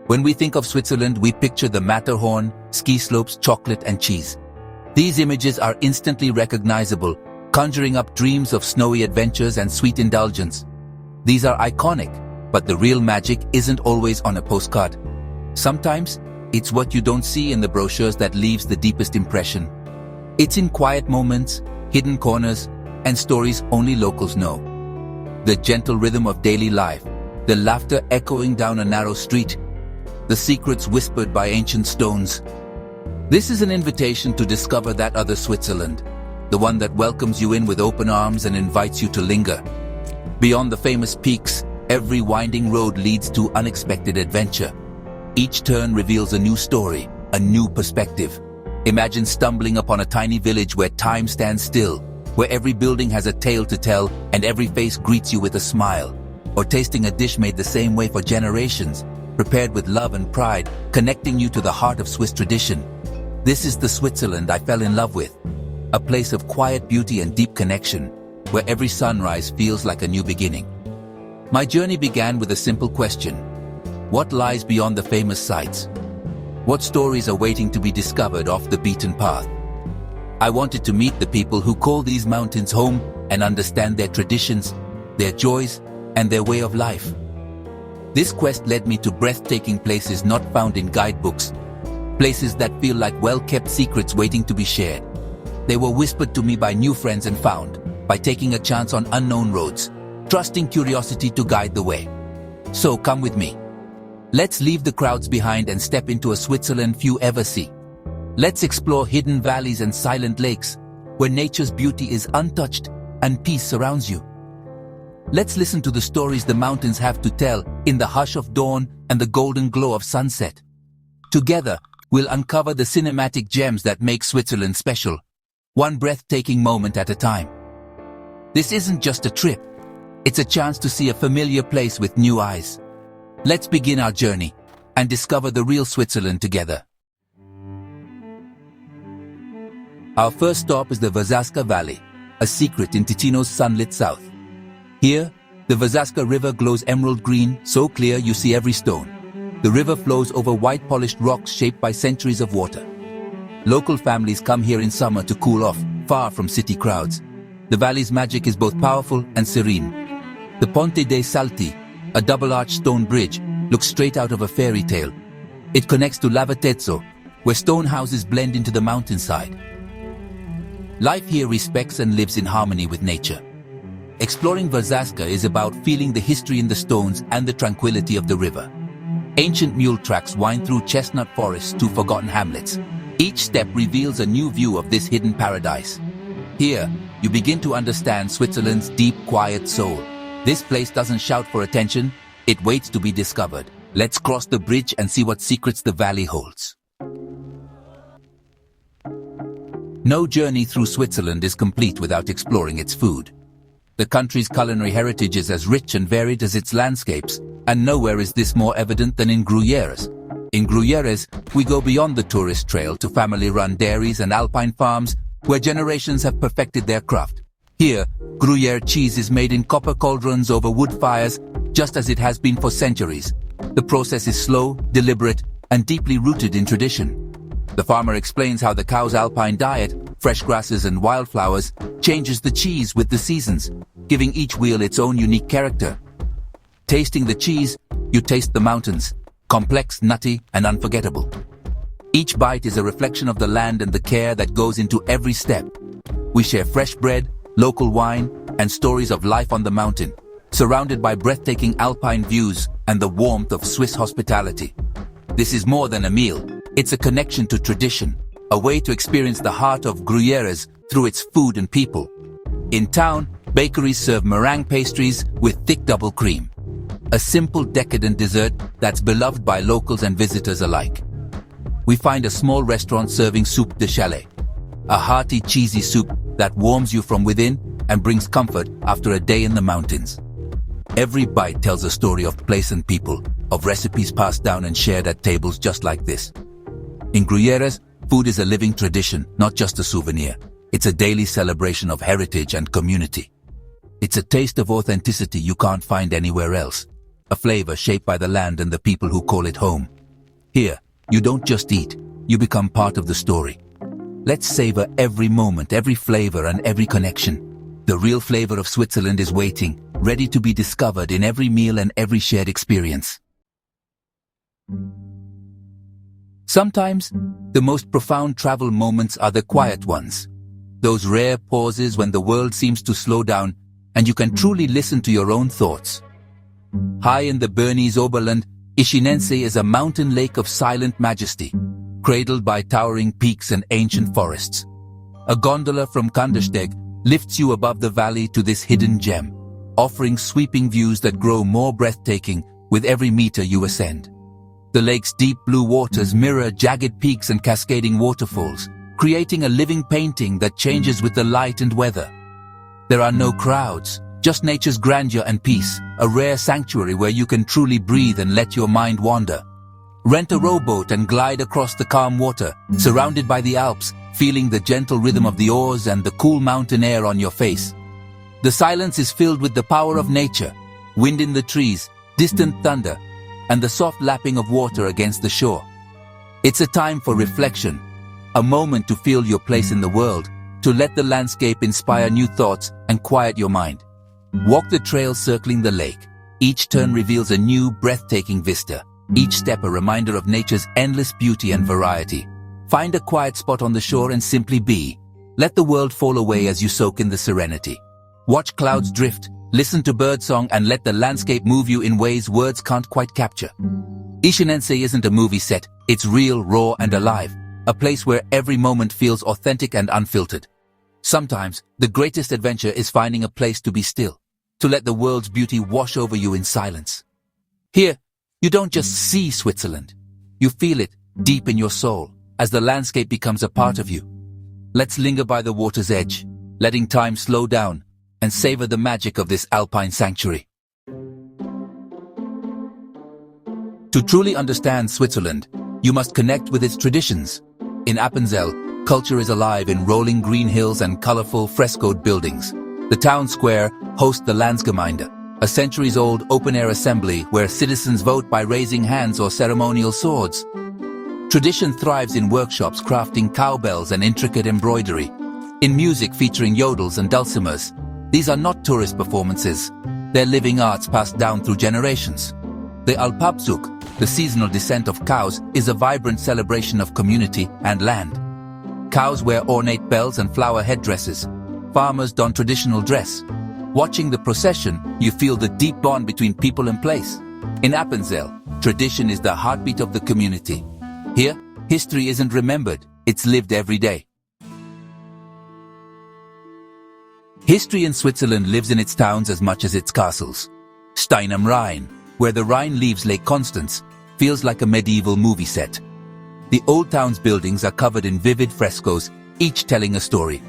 When we think of Switzerland, we picture the Matterhorn, ski slopes, chocolate and cheese. These images are instantly recognizable, conjuring up dreams of snowy adventures and sweet indulgence. These are iconic, but the real magic isn't always on a postcard. Sometimes, it's what you don't see in the brochures that leaves the deepest impression. It's in quiet moments, hidden corners, and stories only locals know. The gentle rhythm of daily life, the laughter echoing down a narrow street, the secrets whispered by ancient stones. This is an invitation to discover that other Switzerland, the one that welcomes you in with open arms and invites you to linger. Beyond the famous peaks, every winding road leads to unexpected adventure. Each turn reveals a new story, a new perspective. Imagine stumbling upon a tiny village where time stands still, where every building has a tale to tell and every face greets you with a smile. Or tasting a dish made the same way for generations, prepared with love and pride, connecting you to the heart of Swiss tradition. This is the Switzerland I fell in love with. A place of quiet beauty and deep connection, where every sunrise feels like a new beginning. My journey began with a simple question. What lies beyond the famous sights? What stories are waiting to be discovered off the beaten path? I wanted to meet the people who call these mountains home and understand their traditions, their joys, and their way of life. This quest led me to breathtaking places not found in guidebooks, places that feel like well-kept secrets waiting to be shared. They were whispered to me by new friends and found by taking a chance on unknown roads, trusting curiosity to guide the way. So come with me. Let's leave the crowds behind and step into a Switzerland few ever see. Let's explore hidden valleys and silent lakes, where nature's beauty is untouched and peace surrounds you. Let's listen to the stories the mountains have to tell in the hush of dawn and the golden glow of sunset. Together, we'll uncover the cinematic gems that make Switzerland special, one breathtaking moment at a time. This isn't just a trip. It's a chance to see a familiar place with new eyes. Let's begin our journey and discover the real Switzerland together. Our first stop is the Versasca Valley, a secret in Ticino's sunlit south. Here, the Versasca River glows emerald green, so clear you see every stone. The river flows over white polished rocks shaped by centuries of water. Local families come here in summer to cool off, far from city crowds. The valley's magic is both powerful and serene. The Ponte dei Salti, a double-arched stone bridge, looks straight out of a fairy tale. It connects to Lavatezzo, where stone houses blend into the mountainside. Life here respects and lives in harmony with nature. Exploring Versasca is about feeling the history in the stones and the tranquility of the river. Ancient mule tracks wind through chestnut forests to forgotten hamlets. Each step reveals a new view of this hidden paradise. Here, you begin to understand Switzerland's deep, quiet soul. This place doesn't shout for attention, it waits to be discovered. Let's cross the bridge and see what secrets the valley holds. No journey through Switzerland is complete without exploring its food. The country's culinary heritage is as rich and varied as its landscapes, and nowhere is this more evident than in Gruyères. In Gruyères, we go beyond the tourist trail to family-run dairies and Alpine farms where generations have perfected their craft. Here, Gruyère cheese is made in copper cauldrons over wood fires, just as it has been for centuries. The process is slow, deliberate, and deeply rooted in tradition. The farmer explains how the cow's Alpine diet, fresh grasses and wildflowers, changes the cheese with the seasons, giving each wheel its own unique character. Tasting the cheese, you taste the mountains, complex, nutty, and unforgettable. Each bite is a reflection of the land and the care that goes into every step. We share fresh bread, local wine, and stories of life on the mountain, surrounded by breathtaking Alpine views and the warmth of Swiss hospitality. This is more than a meal. It's a connection to tradition, a way to experience the heart of Gruyères through its food and people. In town, bakeries serve meringue pastries with thick double cream, a simple decadent dessert that's beloved by locals and visitors alike. We find a small restaurant serving soupe de chalet, a hearty, cheesy soup that warms you from within and brings comfort after a day in the mountains. Every bite tells a story of place and people, of recipes passed down and shared at tables just like this. In Gruyères, food is a living tradition, not just a souvenir. It's a daily celebration of heritage and community. It's a taste of authenticity you can't find anywhere else, a flavor shaped by the land and the people who call it home. Here, you don't just eat, you become part of the story. Let's savor every moment, every flavor, and every connection. The real flavor of Switzerland is waiting, ready to be discovered in every meal and every shared experience. Sometimes, the most profound travel moments are the quiet ones. Those rare pauses when the world seems to slow down and you can truly listen to your own thoughts. High in the Bernese Oberland, Scenic is a mountain lake of silent majesty, cradled by towering peaks and ancient forests. A gondola from Kandersteg lifts you above the valley to this hidden gem, offering sweeping views that grow more breathtaking with every meter you ascend. The lake's deep blue waters mirror jagged peaks and cascading waterfalls, creating a living painting that changes with the light and weather. There are no crowds, just nature's grandeur and peace, a rare sanctuary where you can truly breathe and let your mind wander. Rent a rowboat and glide across the calm water, surrounded by the Alps, feeling the gentle rhythm of the oars and the cool mountain air on your face. The silence is filled with the power of nature, wind in the trees, distant thunder, and the soft lapping of water against the shore. It's a time for reflection, a moment to feel your place in the world, to let the landscape inspire new thoughts and quiet your mind. Walk the trail circling the lake. Each turn reveals a new, breathtaking vista, each step a reminder of nature's endless beauty and variety. Find a quiet spot on the shore and simply be. Let the world fall away as you soak in the serenity. Watch clouds drift, listen to birdsong, and let the landscape move you in ways words can't quite capture. Scenic isn't a movie set, it's real, raw, and alive, a place where every moment feels authentic and unfiltered. Sometimes, the greatest adventure is finding a place to be still, to let the world's beauty wash over you in silence. Here, you don't just see Switzerland, you feel it deep in your soul as the landscape becomes a part of you. Let's linger by the water's edge, letting time slow down and savor the magic of this Alpine sanctuary. To truly understand Switzerland, you must connect with its traditions. In Appenzell, culture is alive in rolling green hills and colorful frescoed buildings. The town square hosts the Landsgemeinde, a centuries-old open-air assembly where citizens vote by raising hands or ceremonial swords. Tradition thrives in workshops crafting cowbells and intricate embroidery. In music featuring yodels and dulcimers, these are not tourist performances. They're living arts passed down through generations. The Alpabzug, the seasonal descent of cows, is a vibrant celebration of community and land. Cows wear ornate bells and flower headdresses. Farmers don traditional dress. Watching the procession, you feel the deep bond between people and place. In Appenzell, tradition is the heartbeat of the community. Here, history isn't remembered, it's lived every day. History in Switzerland lives in its towns as much as its castles. Stein am Rhein, where the Rhine leaves Lake Constance, feels like a medieval movie set. The old town's buildings are covered in vivid frescoes, each telling a story.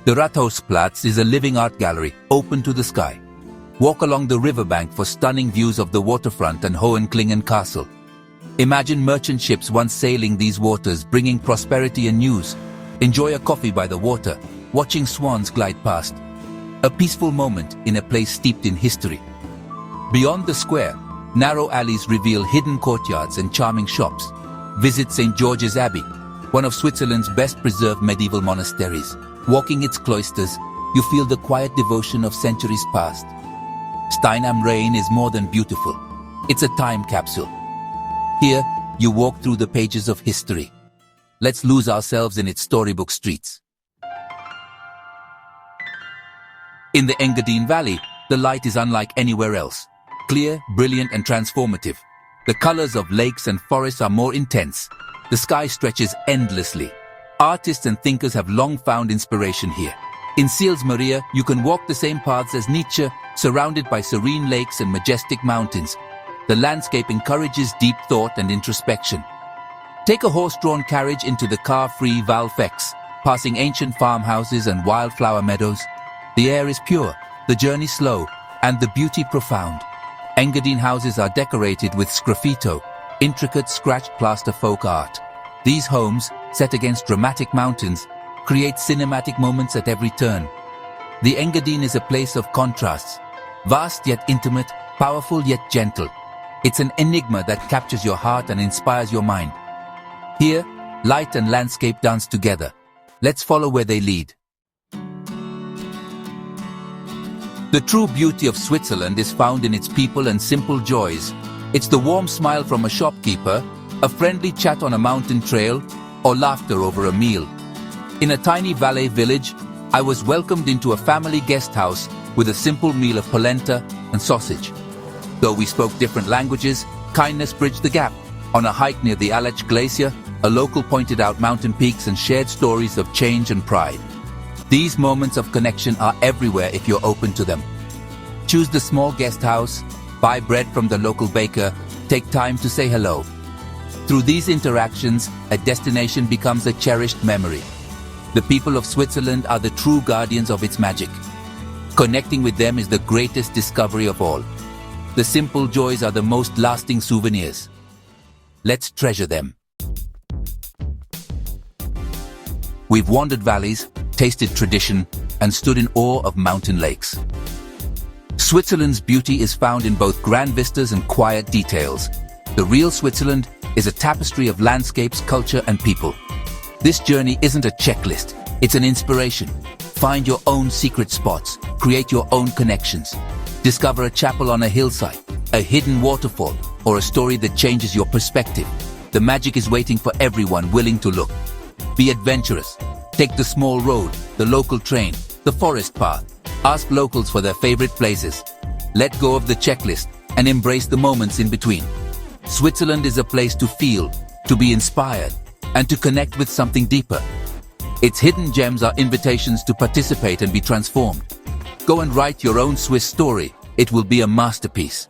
The Rathausplatz is a living art gallery, open to the sky. Walk along the riverbank for stunning views of the waterfront and Hohenklingen Castle. Imagine merchant ships once sailing these waters, bringing prosperity and news. Enjoy a coffee by the water, watching swans glide past. A peaceful moment in a place steeped in history. Beyond the square, narrow alleys reveal hidden courtyards and charming shops. Visit St. George's Abbey, one of Switzerland's best-preserved medieval monasteries. Walking its cloisters, you feel the quiet devotion of centuries past. Stein am Rhein is more than beautiful. It's a time capsule. Here, you walk through the pages of history. Let's lose ourselves in its storybook streets. In the Engadine Valley, the light is unlike anywhere else. Clear, brilliant, and transformative. The colors of lakes and forests are more intense. The sky stretches endlessly. Artists and thinkers have long found inspiration here. In Sils Maria, you can walk the same paths as Nietzsche, surrounded by serene lakes and majestic mountains. The landscape encourages deep thought and introspection. Take a horse-drawn carriage into the car-free Val Fex, passing ancient farmhouses and wildflower meadows. The air is pure, the journey slow, and the beauty profound. Engadine houses are decorated with sgraffito, intricate scratched plaster folk art. These homes, set against dramatic mountains, create cinematic moments at every turn. The Engadine is a place of contrasts, vast yet intimate, powerful yet gentle. It's an enigma that captures your heart and inspires your mind. Here, light and landscape dance together. Let's follow where they lead. The true beauty of Switzerland is found in its people and simple joys. It's the warm smile from a shopkeeper, a friendly chat on a mountain trail, or laughter over a meal. In a tiny valley village, I was welcomed into a family guest house with a simple meal of polenta and sausage. Though we spoke different languages, kindness bridged the gap. On a hike near the Alech Glacier, a local pointed out mountain peaks and shared stories of change and pride. These moments of connection are everywhere if you're open to them. Choose the small guest house, buy bread from the local baker, take time to say hello. Through these interactions, a destination becomes a cherished memory. The people of Switzerland are the true guardians of its magic. Connecting with them is the greatest discovery of all. The simple joys are the most lasting souvenirs. Let's treasure them. We've wandered valleys, tasted tradition, and stood in awe of mountain lakes. Switzerland's beauty is found in both grand vistas and quiet details. The real Switzerland is a tapestry of landscapes, culture, and people. This journey isn't a checklist, it's an inspiration. Find your own secret spots, create your own connections. Discover a chapel on a hillside, a hidden waterfall, or a story that changes your perspective. The magic is waiting for everyone willing to look. Be adventurous. Take the small road, the local train, the forest path. Ask locals for their favorite places. Let go of the checklist and embrace the moments in between. Switzerland is a place to feel, to be inspired, and to connect with something deeper. Its hidden gems are invitations to participate and be transformed. Go and write your own Swiss story. It will be a masterpiece.